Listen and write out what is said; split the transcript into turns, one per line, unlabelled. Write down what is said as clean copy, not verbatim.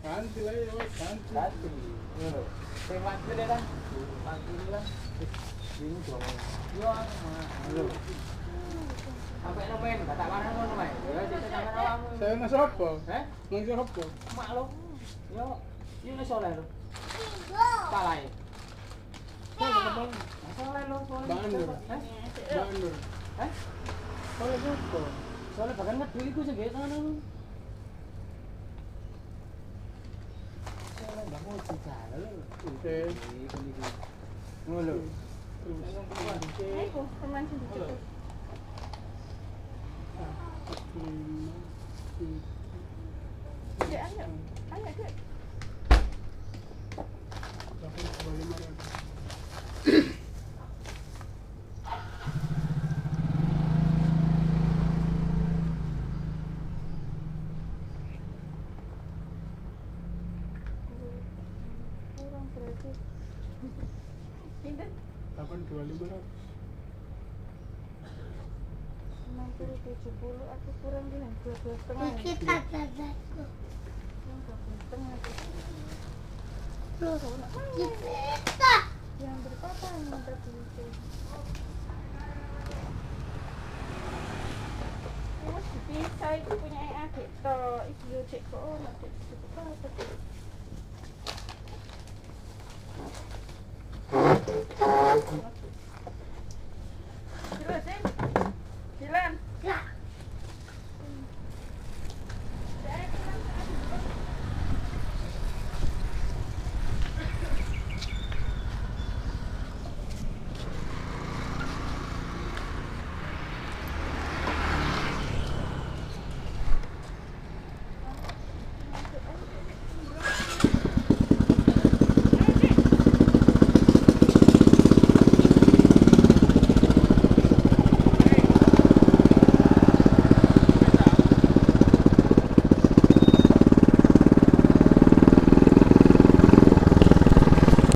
Ganti lah ya, ganti.
Mantu deh kan? Mantu lah. Ini dong. Yo, sampai nomen, kata mana ngono Mas? Ya ditanyakan awakmu.
Saya nang sapa?
Heh?
Nang sapa?
Mak lo. Yo, ini soleh lo. Palai. Soleh lo, soleh.
Bandur.
Heh?
Bandur.
Heh? Soleh sapa? Soleh bahkan ngedul iku sing gawe tangan. Soleh mbak mau dijaga lo.
Oke.
Ngono.
Ayo, teman sendiri. Dek, ayo. Ayo, Dek. Kurang berarti. Pindah.
82500.
60, 70, aku kurang gini, 12,5.
Kita dadaku.
12,5.
Loh,
Kalau nak main,
kita.
yang berpapa yang minta duit. Mas dipisah itu punya adik toh, ibu cek kok nak cek apa.